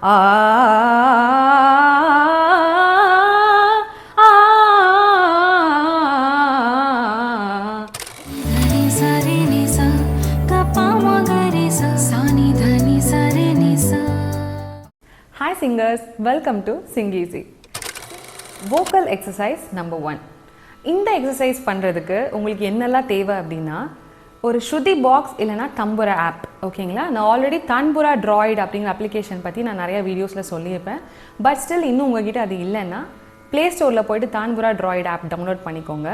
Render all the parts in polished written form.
Ah Hi singers, welcome to Sing Easy. Vocal exercise number 1. இந்த exercise பண்ணுறதுக்கு உங்களுக்கு என்னெல்லாம் தேவை அப்படின்னா ஒரு ஸ்ருதி பாக்ஸ் இல்லைனா தம்புரா ஆப். ஓகேங்களா, நான் ஆல்ரெடி தன்புரா ட்ராய்டு அப்படிங்கிற அப்ளிகேஷன் பற்றி நான் நிறைய வீடியோஸில் சொல்லியிருப்பேன். பட் ஸ்டில் இன்னும் உங்ககிட்ட அது இல்லைன்னா ப்ளே ஸ்டோரில் போய்ட்டு தன்புரா ட்ராய்டு ஆப் டவுன்லோட் பண்ணிக்கோங்க.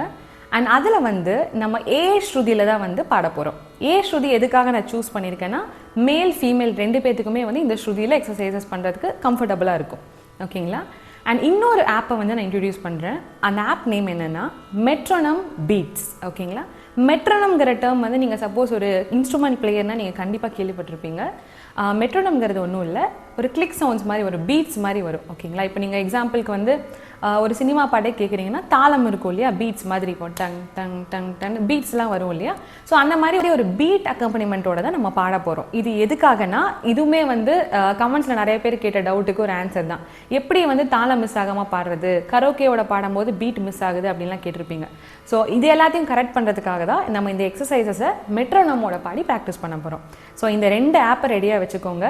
அண்ட் அதில் வந்து நம்ம ஏ ஸ்ருதியில் தான் வந்து பாட போகிறோம். ஏ ஸ்ருதி எதுக்காக நான் சூஸ் பண்ணியிருக்கேன்னா மேல் ஃபீமேல் ரெண்டு பேர்த்துக்குமே வந்து இந்த ஸ்ருதியில் எக்ஸசைசஸ் பண்ணுறதுக்கு கம்ஃபர்டபுளாக இருக்கும். ஓகேங்களா, அண்ட் இன்னொரு ஆப்பை வந்து நான் இன்ட்ரடியூஸ் பண்ணுறேன். அந்த ஆப் நேம் என்னென்னா மெட்ரோனம் பீட்ஸ். ஓகேங்களா, மெட்ரோனம்ங்கிற டேர்ம் வந்து நீங்கள் சப்போஸ் ஒரு இன்ஸ்ட்ருமெண்ட் பிளேயர்னால் நீங்கள் கண்டிப்பாக கேள்விப்பட்டிருப்பீங்க. மெட்ரோனம்ங்கிறது ஒன்றும் இல்லை, ஒரு கிளிக் சவுண்ட்ஸ் மாதிரி ஒரு பீட்ஸ் மாதிரி வரும். ஓகேங்களா, இப்போ நீங்கள் எக்ஸாம்பிளுக்கு வந்து ஒரு சினிமா பாட்டே கேட்குறீங்கன்னா தாளம் இருக்கும் இல்லையா, பீட்ஸ் மாதிரி இருக்கும், டங் டங் டங் டங் பீட்ஸ்லாம் வரும் இல்லையா. ஸோ அந்த மாதிரி ஒரு பீட் அக்கம்பனிமெண்ட்டோட தான் நம்ம பாட போகிறோம். இது எதுக்காகனா இதுவுமே வந்து கமெண்ட்ஸில் நிறைய பேர் கேட்ட டவுட்டுக்கு ஒரு ஆன்சர் தான். எப்படி வந்து தாளம் மிஸ் ஆகாமல் பாடுறது, கரோக்கேவோட பாடும்போது பீட் மிஸ் ஆகுது அப்படின்லாம் கேட்டிருப்பீங்க. ஸோ இது எல்லாத்தையும் கரெக்ட் பண்ணுறதுக்காக தான் நம்ம இந்த எக்ஸசைசஸை மெட்ரோனமோட பாடி ப்ராக்டிஸ் பண்ண போகிறோம். ஸோ இந்த ரெண்டு ஆப்பை ரெடியாக வச்சுக்கோங்க.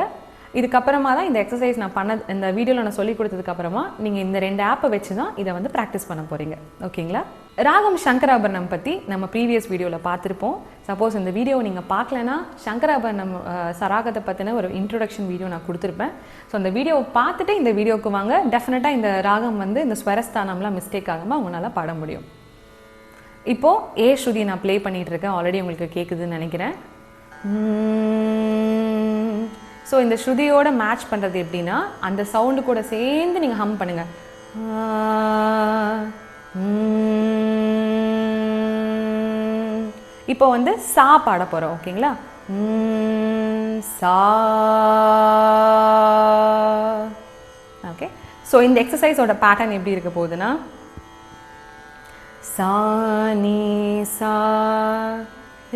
இதுக்கப்புறமா தான் இந்த எக்ஸசைஸ் நான் இந்த வீடியோவில் நான் சொல்லி கொடுத்ததுக்கப்புறமா நீங்கள் இந்த ரெண்டு ஆப்பை வச்சு தான் இதை வந்து ப்ராக்டிஸ் பண்ண போகிறீங்க. ஓகேங்களா, ராகம் சங்கராபரணம் பற்றி நம்ம ப்ரீவியஸ் வீடியோவில் பார்த்துருப்போம். சப்போஸ் இந்த வீடியோவை நீங்கள் பார்க்கலன்னா சங்கராபரணம் சராகத்தை பற்றின ஒரு இன்ட்ரொடக்ஷன் வீடியோ நான் கொடுத்துருப்பேன். ஸோ அந்த வீடியோவை பார்த்துட்டு இந்த வீடியோவுக்கு வாங்க. டெஃபினட்டாக இந்த ராகம் வந்து இந்த ஸ்வரஸ்தானம்லாம் மிஸ்டேக் ஆகாமல் அவங்களால பாட முடியும். இப்போது ஏ ஸ்ருதி நான் ப்ளே பண்ணிகிட்டு இருக்கேன், ஆல்ரெடி உங்களுக்கு கேட்குதுன்னு நினைக்கிறேன். ஸோ இந்த ஸ்ருதியோட மேட்ச் பண்ணுறது எப்படின்னா அந்த சவுண்டு கூட சேர்ந்து நீங்கள் ஹம் பண்ணுங்கள். இப்போ வந்து சா பாட போகிறோம். ஓகேங்களா, சா. ஓகே, ஸோ இந்த எக்ஸசைஸோட பேட்டர்ன் எப்படி இருக்க போகுதுன்னா சா நீ சா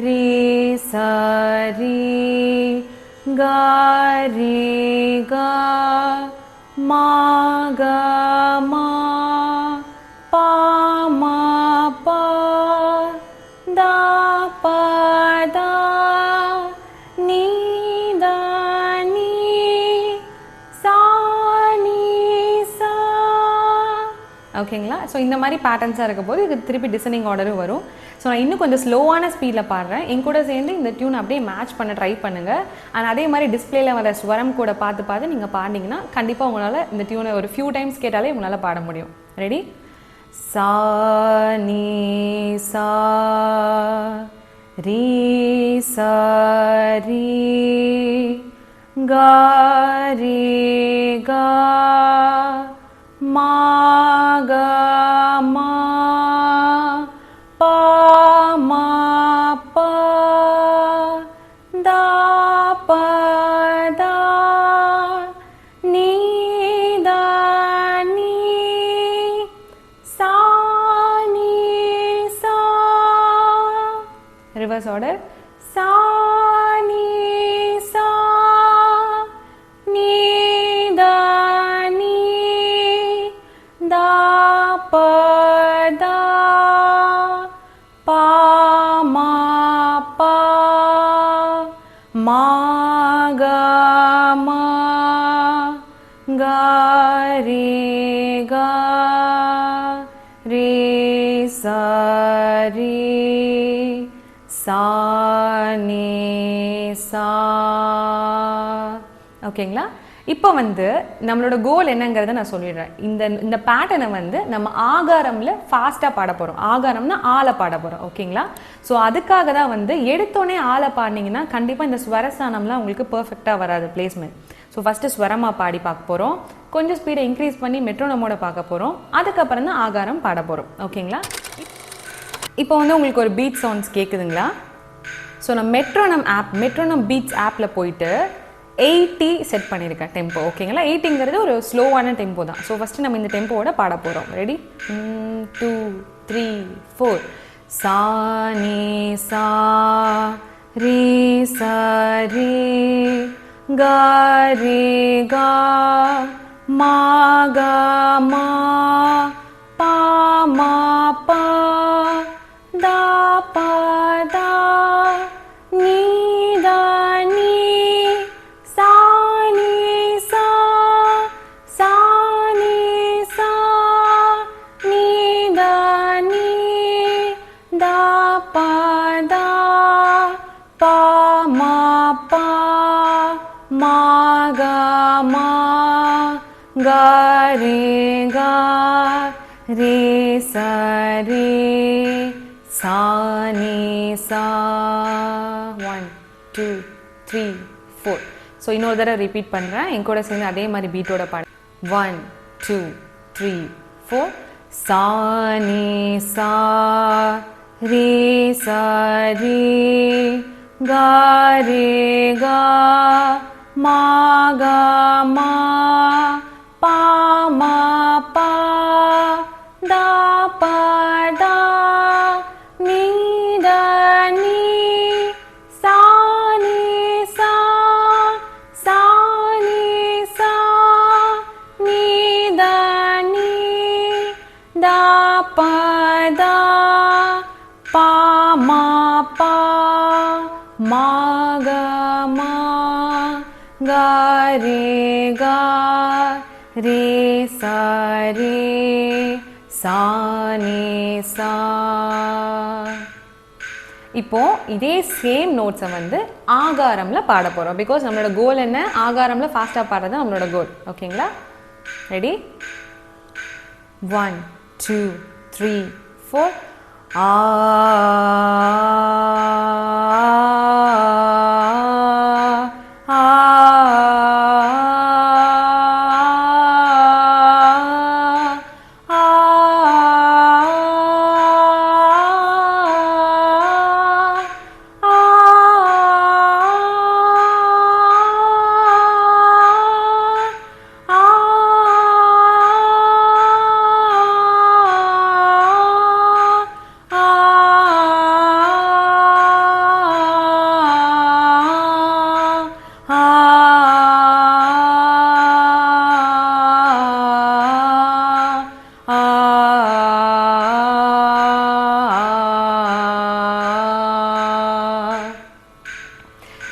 ரீ சா ரீ गा रे गा मा गा मा पा मा पा दा पा दा नी दा नी सा नी सा. ஓகேங்களா, ஸோ இந்த மாதிரி பேட்டர்ன்ஸாக இருக்க போது இது திருப்பி டிசனிங் ஆர்டரும் வரும். ஸோ நான் இன்னும் கொஞ்சம் ஸ்லோவான ஸ்பீடில் பாடுறேன். என் கூட சேர்ந்து இந்த டியூன் அப்படியே மேட்ச் பண்ண ட்ரை பண்ணுங்கள். அண்ட் அதே மாதிரி டிஸ்பிளேல வர ஸ்வரம் கூட பார்த்து நீங்கள் பாடிங்கன்னா கண்டிப்பாக உங்களால் இந்த டியூனை ஒரு ஃபியூ டைம்ஸ் கேட்டாலே உங்களால் பாட முடியும். ரெடி? சா நீ சா ரீ சா ரீ கா ரீ கா மா கா மா பா மா பா தா பா தா நீ தா நீ சா நீ சா. Reverse order. சா நீ சா நீ தா நீ தா பா தா பா மா பா மா கா மா கா ரே கா ரே சா ரே சா நீ சா. ஓகேங்களா, இப்போ வந்து நம்மளோட கோல் என்னங்கிறத நான் சொல்லிடுறேன். இந்த பேட்டர்னை வந்து நம்ம ஆகாரம்ல ஃபாஸ்ட்டாக பாட போகிறோம். ஆகாரம்னா ஆளை பாட போகிறோம். ஓகேங்களா, ஸோ அதுக்காக தான் வந்து எடுத்தோடனே ஆளை பாடினீங்கன்னா கண்டிப்பாக இந்த ஸ்வரஸ்தானம்லாம் உங்களுக்கு பர்ஃபெக்டாக வராது பிளேஸ்மெண்ட். ஸோ ஃபஸ்ட்டு ஸ்வரமாக பாடி பார்க்க போகிறோம், கொஞ்சம் ஸ்பீடை இன்க்ரீஸ் பண்ணி மெட்ரோனமோட பார்க்க போகிறோம், அதுக்கப்புறம் தான் ஆகாரம் பாட போகிறோம். ஓகேங்களா, இப்போ வந்து உங்களுக்கு ஒரு பீட் சவுண்ட்ஸ் கேட்குதுங்களா? ஸோ நான் மெட்ரோனம் பீட்ஸ் ஆப்பில் போயிட்டு 80 செட் பண்ணியிருக்கேன் டெம்போ. ஓகேங்களா, 80ங்கிறது ஒரு ஸ்லோவான டெம்போ தான். ஸோ ஃபஸ்ட்டு நம்ம இந்த டெம்போவோட பாட போகிறோம். ரெடி? 2 3 4. சா நீ சா ரீ சா ரீ ga re ga ma ga ma pa ma pa da pa da ni da ni sa ni sa sa ni sa ni da ni da pa da pa ma pa ma ga ma ga re ga re sa re sa ni sa 1 2 3 4 so இன்னொரு தடவை repeat பண்ணுறேன் என் கூட சேர்ந்து அதே மாதிரி பீட்டோட பாடு 1 2 3 4 sa ni sa re sa re ga re ga ma ga ma pa ma pa da pa da ni da ni sa ni sa sa ni sa ni da ni da pa da pa ma pa ma ga ma ga re ga re sa re sa ni sa இப்போ இதே same நோட்ஸை வந்து ஆகாரம்ல பாட போறோம் because நம்மளோட கோல் என்ன ஆகாரம்ல ஃபாஸ்டா பாடுறது நம்மளோட கோல் ஓகேங்களா ரெடி 1 2 3 4 ஆ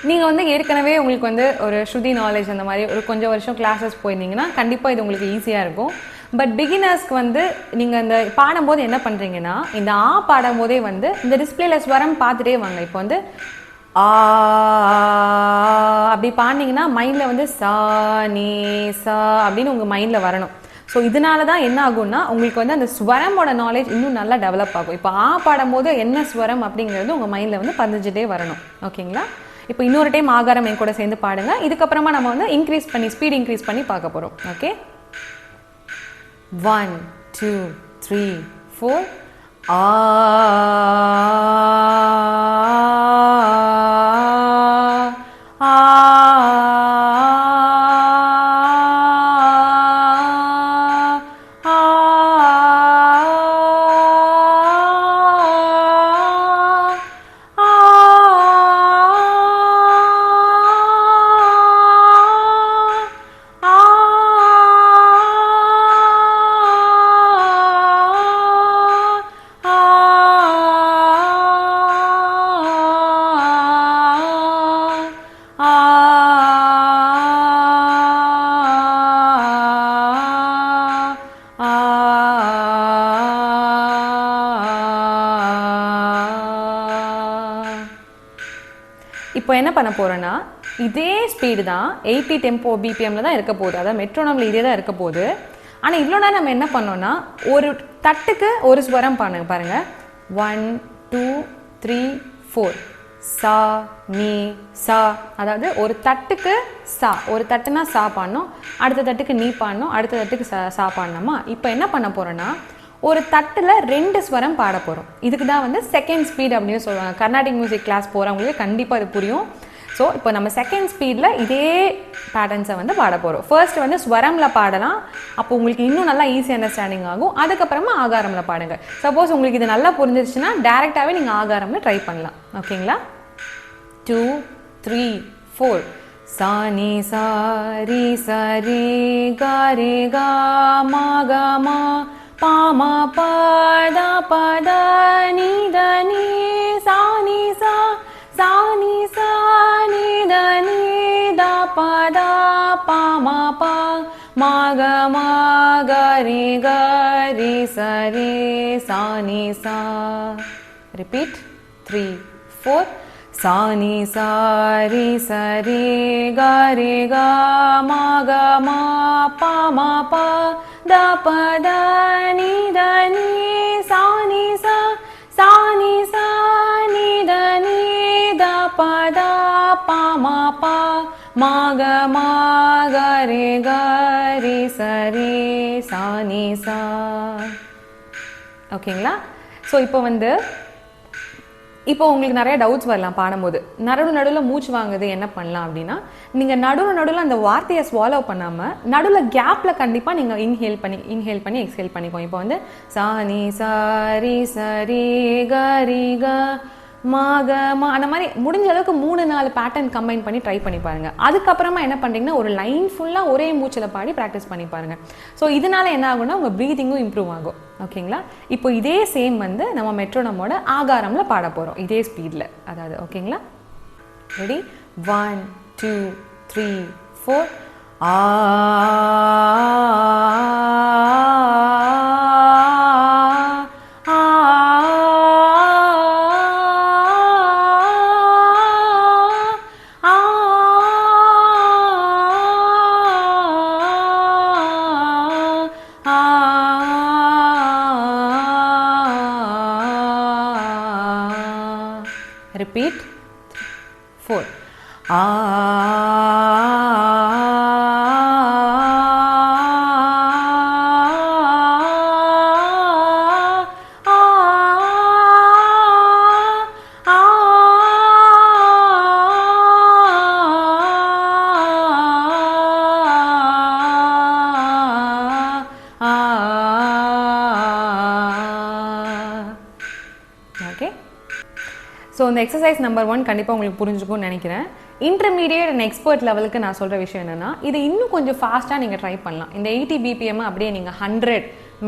நீங்க வந்து ஏற்கனவே உங்களுக்கு வந்து ஒரு ஸ்ருதி நாலேஜ் அந்த மாதிரி ஒரு கொஞ்சம் வருஷம் கிளாஸஸ் போயிருந்தீங்கன்னா கண்டிப்பா இது உங்களுக்கு ஈஸியா இருக்கும் பட் பிகினர்ஸ்க்கு வந்து நீங்க இந்த பாடும்போது என்ன பண்றீங்கன்னா இந்த ஆ பாடும்போதே வந்து இந்த டிஸ்பிளேல ஸ்வரம் பார்த்துட்டே வாங்க இப்போ வந்து ஆ அப்படி பாடினீங்கன்னா மைண்ட்ல வந்து சா நீ சா அப்படின்னு உங்க மைண்ட்ல வரணும் ஸோ இதனால தான் என்ன ஆகும்னா உங்களுக்கு வந்து அந்த ஸ்வரமோட நாலேஜ் இன்னும் நல்லா டெவலப் ஆகும் இப்போ ஆ பாடும்போது என்ன ஸ்வரம் அப்படிங்கிறது உங்க மைண்ட்ல வந்து பதிஞ்சுட்டே வரணும் ஓகேங்களா இப்போ இன்னொரு டைம் ஆகாரம் என் கூட சேர்ந்து பாடுங்க இதுக்கப்புறமா நம்ம வந்து இன்க்ரீஸ் பண்ணி ஸ்பீட் இன்க்ரீஸ் பண்ணி பார்க்க போறோம் ஓகே 1 2 3 4 ஆ இப்போ என்ன பண்ண போறேன்னா இதே ஸ்பீடு தான் 80 டெம்போ பிபிஎம்ல தான் இருக்க போகுது அதாவது மெட்ரோனம்ல இதே தான் இருக்க போகுது ஆனா இவ்வளோ நேரம் நம்ம என்ன பண்ணோம்னா ஒரு தட்டுக்கு ஒரு ஸ்வரம் பாருங்க 1 2 3 4 சா நீ சா அதாவது ஒரு தட்டுக்கு சா ஒரு தட்டுனா சா பாடணும் அடுத்த தட்டுக்கு நீ பாடணும் அடுத்த தட்டுக்கு சா பாடணுமா இப்போ என்ன பண்ண போறோம்னா ஒரு தட்டுல ரெண்டு ஸ்வரம் பாட போறோம் இதுக்கு தான் வந்து செகண்ட் ஸ்பீட் அப்படின்னு சொல்லுவாங்க கர்நாடிக் மியூசிக் கிளாஸ் போறவங்களுக்கு கண்டிப்பா இது புரியும் ஸோ இப்போ நம்ம செகண்ட் ஸ்பீட்ல இதே பேட்டர்ன்ஸை வந்து பாட போறோம் ஃபர்ஸ்ட் வந்து ஸ்வரம்ல பாடலாம் அப்போ உங்களுக்கு இன்னும் நல்லா ஈஸி அண்டர்ஸ்டாண்டிங் ஆகும் அதுக்கப்புறமா ஆகாரம்ல பாடுங்க சப்போஸ் உங்களுக்கு இது நல்லா புரிஞ்சிருச்சுன்னா டைரக்டாவே நீங்க ஆகாரம்ல ட்ரை பண்ணலாம் ஓகேங்களா 2 3 4 sa ni sa ri sa re ga re ga ma ga ma pa ma pa da pa da ni da ni sa ni sa ni da ni da pa ma pa ma ga ri sa re sa ni sa. Repeat 3 4 sa ni sa ri sa re ga ma pa ma pa da ni sa ni da ni da pa ma pa ma ga ri sa re sa ni sa. ஓகேங்களா? So இப்போ உங்களுக்கு நிறைய doubts வரலாம் பாடும்போது. நடுவில் மூச்சு வாங்குது, என்ன பண்ணலாம் அப்படின்னா, நீங்கள் நடுவில் அந்த வார்த்தையை ஸ்வாலோ பண்ணாமல் நடுவில் கேப்பில் கண்டிப்பாக நீங்கள் இன்ஹேல் பண்ணி எக்ஸ்ஹேல் பண்ணிக்கோங்க. இப்போ சா நீ சா ரி ச ரே க ரி க மா அந்த மாதிரி முடிஞ்ச அளவுக்கு 3-4 பேட்டர்ன் கம்பைன் பண்ணி ட்ரை பண்ணி பாருங்கள். அதுக்கப்புறமா என்ன பண்ணுறீங்கன்னா ஒரு லைன் ஃபுல்லாக ஒரே மூச்சில் பாடி ப்ராக்டிஸ் பண்ணி பாருங்கள். ஸோ இதனால் என்ன ஆகும்னா உங்கள் ப்ரீதிங்கும் இம்ப்ரூவ் ஆகும். ஓகேங்களா? இப்போ இதே சேம் நம்ம மெட்ரோனமோட ஆகாரமில் பாட போகிறோம் இதே ஸ்பீடில். அதாவது ஓகேங்களா? ரெடி? 1 2 3 4 ஆ Repeat 4 Okay. ஸோ இந்த எக்ஸசைஸ் நம்பர் 1 கண்டிப்பாக உங்களுக்கு புரிஞ்சுக்கும்னு நினைக்கிறேன். இன்டர்மீடியட் அண்ட் எக்ஸ்பர்ட் லெவலுக்கு நான் சொல்கிற விஷயம் என்னென்னா, இது இன்னும் கொஞ்சம் ஃபாஸ்ட்டாக நீங்கள் ட்ரை பண்ணலாம். இந்த 80 BPM அப்படியே நீங்கள் 100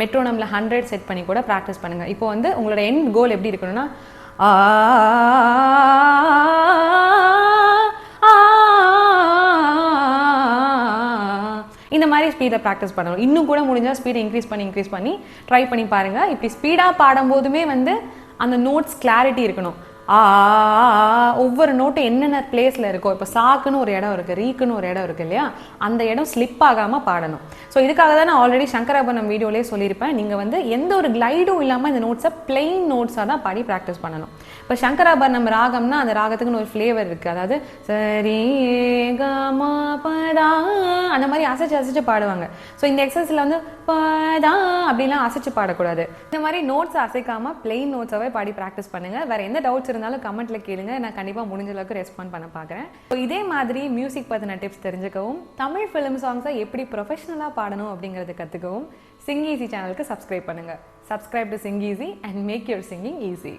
மெட்ரோனமில் 100 செட் பண்ணி கூட ப்ராக்டிஸ் பண்ணுங்கள். இப்போ உங்களோட எண்ட் கோல் எப்படி இருக்கணும்னா இந்த மாதிரி ஸ்பீடில் ப்ராக்டிஸ் பண்ணணும். இன்னும் கூட முடிஞ்சால் ஸ்பீடை இன்க்ரீஸ் பண்ணி ட்ரை பண்ணி பாருங்கள். இப்படி ஸ்பீடாக பாடும்போதுமே அந்த நோட்ஸ் கிளாரிட்டி இருக்கணும். ஒவ்வொரு நோட்டும் என்னென்ன பிளேஸில் இருக்கோ, இப்போ சாக்குன்னு ஒரு இடம் இருக்குது, ரீக்குன்னு ஒரு இடம் இருக்குது இல்லையா, அந்த இடம் ஸ்லிப் ஆகாமல் பாடணும். ஸோ இதுக்காக தான் நான் ஆல்ரெடி சங்கராபரணம் வீடியோலேயே சொல்லியிருப்பேன், நீங்கள் எந்த ஒரு கிளைடும் இல்லாமல் இந்த நோட்ஸை பிளெயின் நோட்ஸாக தான் பாடி ப்ராக்டிஸ் பண்ணணும். இப்போ சங்கராபரணம் ராகம்னா அந்த ராகத்துக்குன்னு ஒரு ஃப்ளேவர் இருக்குது. அதாவது சரி கமா பதா அந்த மாதிரி அசைச்சு பாடுவாங்க. ஸோ இந்த எக்ஸசைஸில் பதா அப்படிலாம் அசைச்சு பாடக்கூடாது. இந்த மாதிரி நோட்ஸ் அசைக்காமல் பிளெயின் நோட்ஸாகவே பாடி ப்ராக்டிஸ் பண்ணுங்கள். வேறு எந்த டவுட்ஸ் இருந்தாலும் கமெண்ட்ல கேளுங்க, நான் கண்டிப்பாக முடிஞ்ச அளவுக்கு ரெஸ்பாண்ட் பண்ண பார்க்குறேன். ஸோ இதே மாதிரி மியூசிக் பற்றின டிப்ஸ் தெரிஞ்சுக்கவும், தமிழ் ஃபிலிம் சாங்ஸை எப்படி ப்ரொஃபஷனலாக பாடணும் அப்படிங்கிறத கற்றுக்கவும் சிங் ஈஸி சேனலுக்கு சப்ஸ்கிரைப் பண்ணுங்கள். Subscribe to Sing Easy and make your singing easy.